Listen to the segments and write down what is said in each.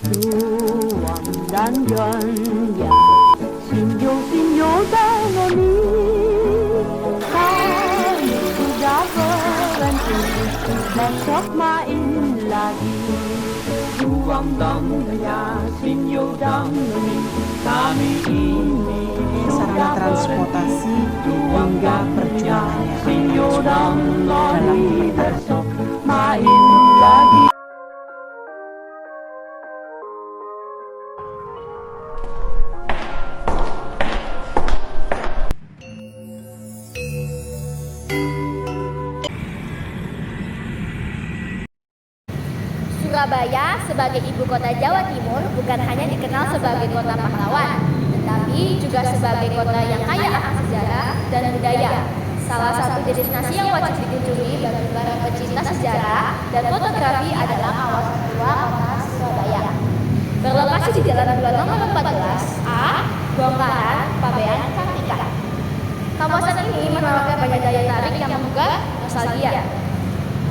luang dan ganja, sinyo-sinyo dan oni, kami sudah berhenti, besok main lagi. Luang dan ganja, sinyo dan oni, kami ini sarana transportasi hingga perjuangannya sinyo dan oni, besok main lagi. Surabaya sebagai ibu kota Jawa Timur bukan hanya dikenal sebagai kota pahlawan, tetapi juga sebagai kota yang kaya akan sejarah dan budaya. Salah satu destinasi yang wajib dikunjungi bagi para pecinta sejarah dan fotografi adalah kawasan tua kota Surabaya. Berlokasi di Jalan Dua Nomor 14A, Bongkaran, Pabean, Kartika. Kawasan ini menawarkan banyak daya tarik yang menggugah nostalgia.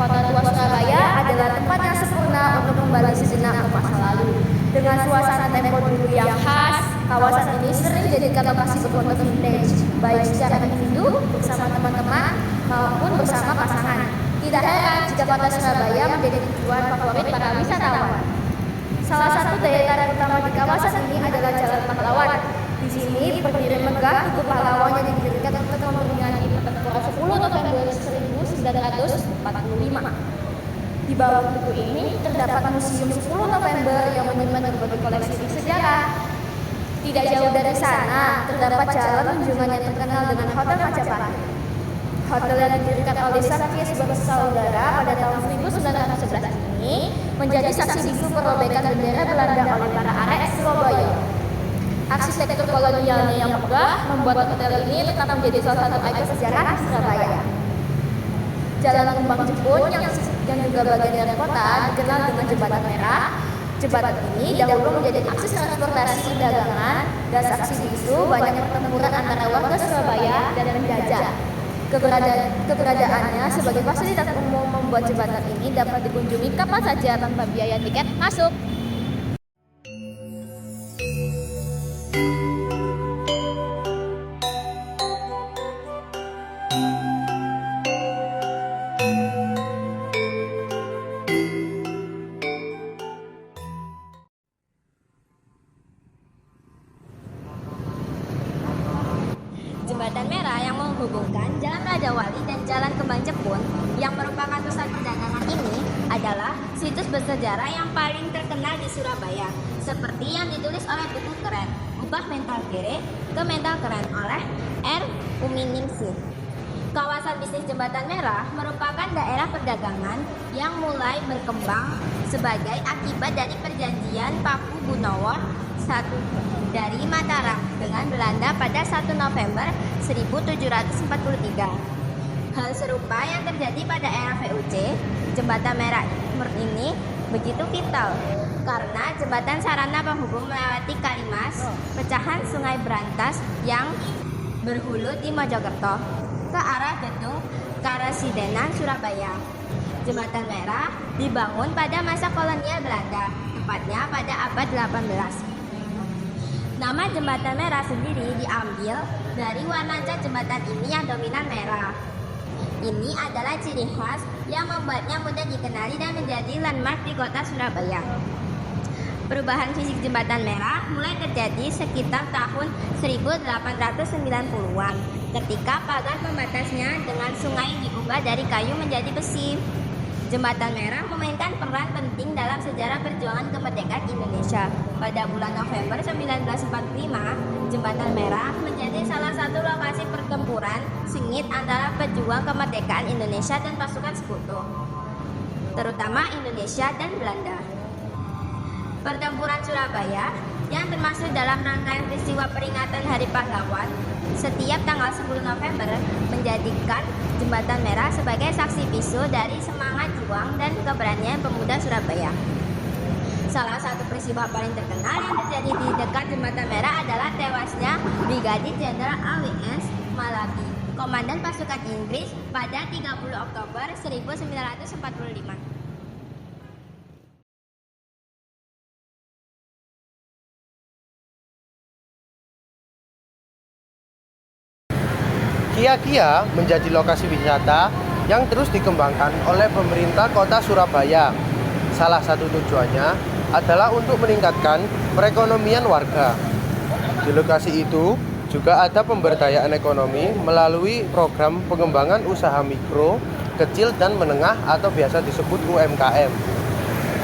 Kota tua Surabaya adalah tempat yang sempurna untuk kembali sejenak ke masa lalu. Dengan suasana tempo dulu yang khas, kawasan ini sering dijadikan lokasi berfoto vintage, baik secara individu bersama teman-teman maupun bersama pasangan. Tidak heran jika kota Surabaya menjadi tujuan favorit para wisatawan. Salah satu daya tarik utama di kawasan ini adalah Jalan Pahlawan. Di sini berdiri megah tugu pahlawan yang didirikan untuk memperingati pertempuran 10 November 1945. Di bawah tugu ini terdapat Museum 10 November yang menyimpan berbagai koleksi sejarah. Tidak jauh dari sana terdapat jalan kunjungan yang terkenal dengan Hotel Majapahit. Hotel yang didirikan oleh Sarkies bersaudara pada tahun 1911 ini menjadi saksi bisu perobekan bendera Belanda oleh para arek Surabaya. Arsitektur kolonialnya yang megah membuat hotel ini tetap menjadi salah satu ikon sejarah di Surabaya. Jalan Kembang Jepun yang juga bagian dari kota dikenal dengan Jembatan Merah. Jembatan ini dahulu menjadi akses transportasi perdagangan dan saksi bisu banyak pertempuran antara warga Surabaya dan penjajah. Keberadaannya sebagai fasilitas umum membuat jembatan ini dapat dikunjungi kapan saja tanpa biaya tiket masuk. Jembatan Merah yang menghubungkan Jalan Rajawali dan Jalan Kembang Jepun yang merupakan pusat perdagangan ini adalah situs bersejarah yang paling terkenal di Surabaya, seperti yang ditulis oleh buku keren Ubah Mental Kere ke Mental Keren oleh R. Uminingsih. Kawasan bisnis Jembatan Merah merupakan daerah perdagangan yang mulai berkembang sebagai akibat dari perjanjian Paku Bunowo I dari Mataram dengan Belanda pada 1 November 1743. Hal serupa yang terjadi pada era VOC, Jembatan Merah ini begitu vital karena jembatan sarana penghubung melewati Kalimas, pecahan Sungai Brantas yang berhulu di Mojokerto ke arah gedung Karesidenan Surabaya. Jembatan Merah dibangun pada masa kolonial Belanda, tepatnya pada abad 18. Nama Jembatan Merah sendiri diambil dari warna cat jembatan ini yang dominan merah. Ini adalah ciri khas yang membuatnya mudah dikenali dan menjadi landmark di kota Surabaya. Perubahan fisik Jembatan Merah mulai terjadi sekitar tahun 1890-an ketika pagar pembatasnya dengan sungai diubah dari kayu menjadi besi. Jembatan Merah memainkan peran penting dalam sejarah perjuangan kemerdekaan Indonesia. Pada bulan November 1945, Jembatan Merah menjadi salah satu lokasi pertempuran sengit antara pejuang kemerdekaan Indonesia dan pasukan sekutu, terutama Indonesia dan Belanda. Pertempuran Surabaya yang termasuk dalam rangkaian peristiwa peringatan Hari Pahlawan setiap tanggal 10 November menjadikan Jembatan Merah sebagai saksi bisu dari semangat juang dan keberanian pemuda Surabaya. Salah satu peristiwa paling terkenal yang terjadi di dekat Jembatan Merah adalah tewasnya Brigadir Jenderal A.W.S. Malabi, komandan pasukan Inggris pada 30 Oktober 1945. Kia-Kia menjadi lokasi wisata yang terus dikembangkan oleh pemerintah Kota Surabaya. Salah satu tujuannya adalah untuk meningkatkan perekonomian warga. Di lokasi itu juga ada pemberdayaan ekonomi melalui program pengembangan usaha mikro, kecil dan menengah atau biasa disebut UMKM.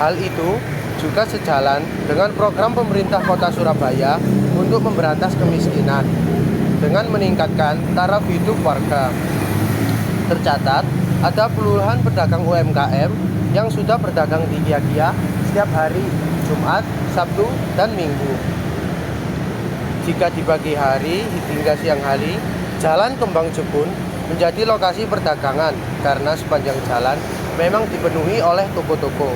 Hal itu juga sejalan dengan program pemerintah Kota Surabaya untuk memberantas kemiskinan dengan meningkatkan taraf hidup warga. Tercatat ada puluhan pedagang UMKM yang sudah berdagang di Kia-Kia setiap hari Jumat, Sabtu, dan Minggu. Jika di pagi hari hingga siang hari, Jalan Kembang Jepun menjadi lokasi perdagangan karena sepanjang jalan memang dipenuhi oleh toko-toko.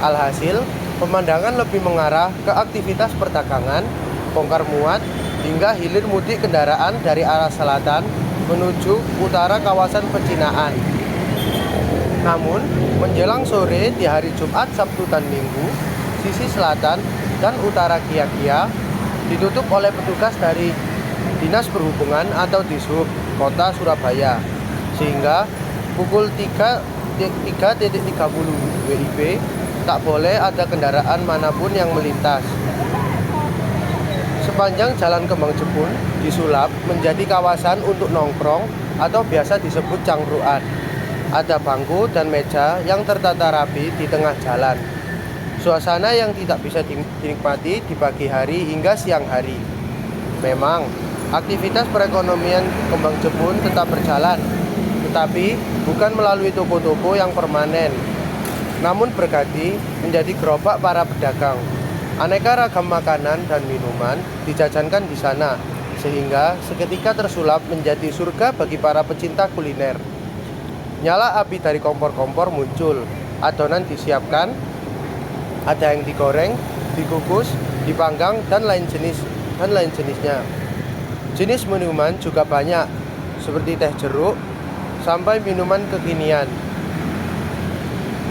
Alhasil, pemandangan lebih mengarah ke aktivitas perdagangan, bongkar muat, hingga hilir mudik kendaraan dari arah selatan menuju utara kawasan pecinaan. Namun, menjelang sore di hari Jumat, Sabtu, dan Minggu, sisi selatan dan utara Kia-Kia ditutup oleh petugas dari Dinas Perhubungan atau Dishub Kota Surabaya, sehingga pukul 3.30 WIB tak boleh ada kendaraan manapun yang melintas. Sepanjang Jalan Kembang Jepun disulap menjadi kawasan untuk nongkrong atau biasa disebut cangkruan. Ada bangku dan meja yang tertata rapi di tengah jalan. Suasana yang tidak bisa dinikmati di pagi hari hingga siang hari. Memang, aktivitas perekonomian Kembang Jepun tetap berjalan, tetapi bukan melalui toko-toko yang permanen, namun berganti menjadi gerobak para pedagang. Aneka ragam makanan dan minuman dijajankan di sana, sehingga seketika tersulap menjadi surga bagi para pecinta kuliner. Nyala api dari kompor-kompor muncul, adonan disiapkan, ada yang digoreng, dikukus, dipanggang, dan lain jenisnya. Jenis minuman juga banyak, seperti teh jeruk, sampai minuman kekinian.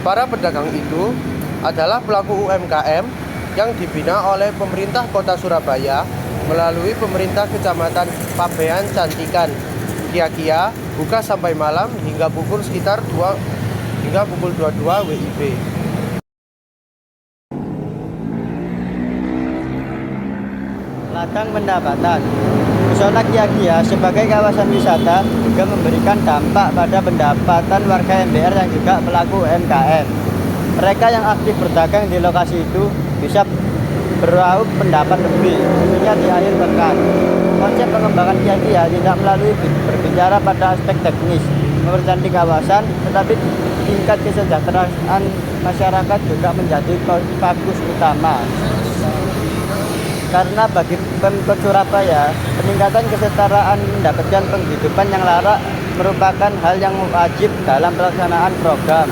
Para pedagang itu adalah pelaku UMKM yang dibina oleh pemerintah Kota Surabaya melalui pemerintah Kecamatan Pabean Cantikan. Kia-Kia buka sampai malam hingga pukul 22 WIB. Ladang pendapatan. Pesona Kia-Kia sebagai kawasan wisata juga memberikan dampak pada pendapatan warga MBR yang juga pelaku UMKM. Mereka yang aktif berdagang di lokasi itu bisa beraup pendapat lebih, khususnya di akhir pekan. Konsep pengembangan Kia-Kia tidak melalui berbicara pada aspek teknis, mempercantik kawasan, tetapi tingkat kesejahteraan masyarakat juga menjadi fokus utama. Karena bagi Pemkot Surabaya, peningkatan kesetaraan mendapatkan penghidupan yang layak merupakan hal yang wajib dalam pelaksanaan program.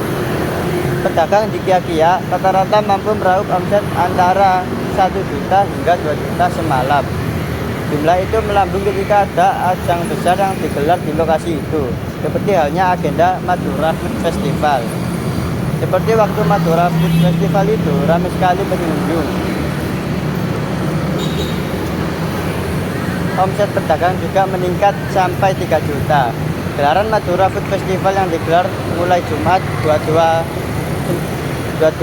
Pedagang di Kia-Kia rata-rata mampu meraup omset antara 1 juta hingga 2 juta semalam. Jumlah itu melambung ketika ada ajang besar yang digelar di lokasi itu, seperti halnya agenda Madura Food Festival. Seperti waktu Madura Food Festival itu ramai sekali pengunjung. Omset pedagang juga meningkat sampai 3 juta. Gelaran Madura Food Festival yang digelar mulai Jumat 22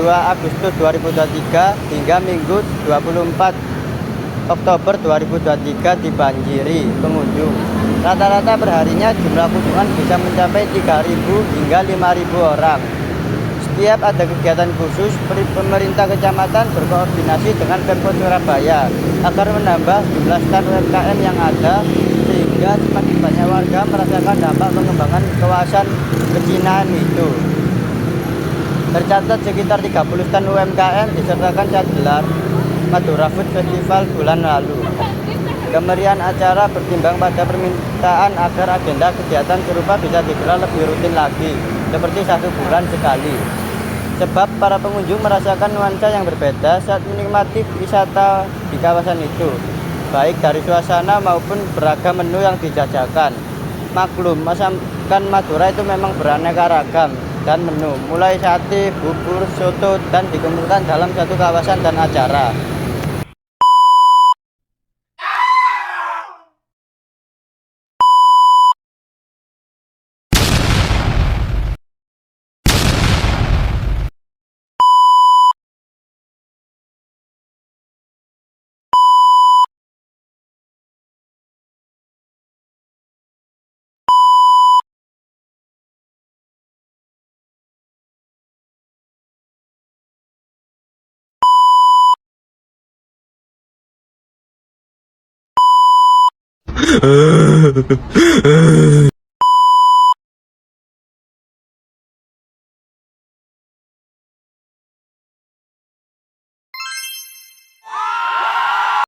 Agustus 2023 hingga Minggu 24 Oktober 2023 dibanjiri pengunjung. Rata-rata perharinya jumlah kunjungan bisa mencapai 3.000 hingga 5.000 orang. Setiap ada kegiatan khusus, pemerintah kecamatan berkoordinasi dengan Pemkot Surabaya agar menambah jumlah stand UMKM yang ada, sehingga semakin banyak warga merasakan dampak pengembangan kawasan pecinaan itu. Tercatat sekitar 30 stand UMKM disertakan saat gelar Madura Food Festival bulan lalu. Kemeriahan acara bertimbang pada permintaan agar agenda kegiatan serupa bisa digelar lebih rutin lagi, seperti 1 bulan sekali. Sebab para pengunjung merasakan nuansa yang berbeda saat menikmati wisata di kawasan itu, baik dari suasana maupun beragam menu yang dijajakan. Maklum, masakan Madura itu memang beraneka ragam dan menu, mulai sate, bubur, soto, dan dikumpulkan dalam satu kawasan dan acara.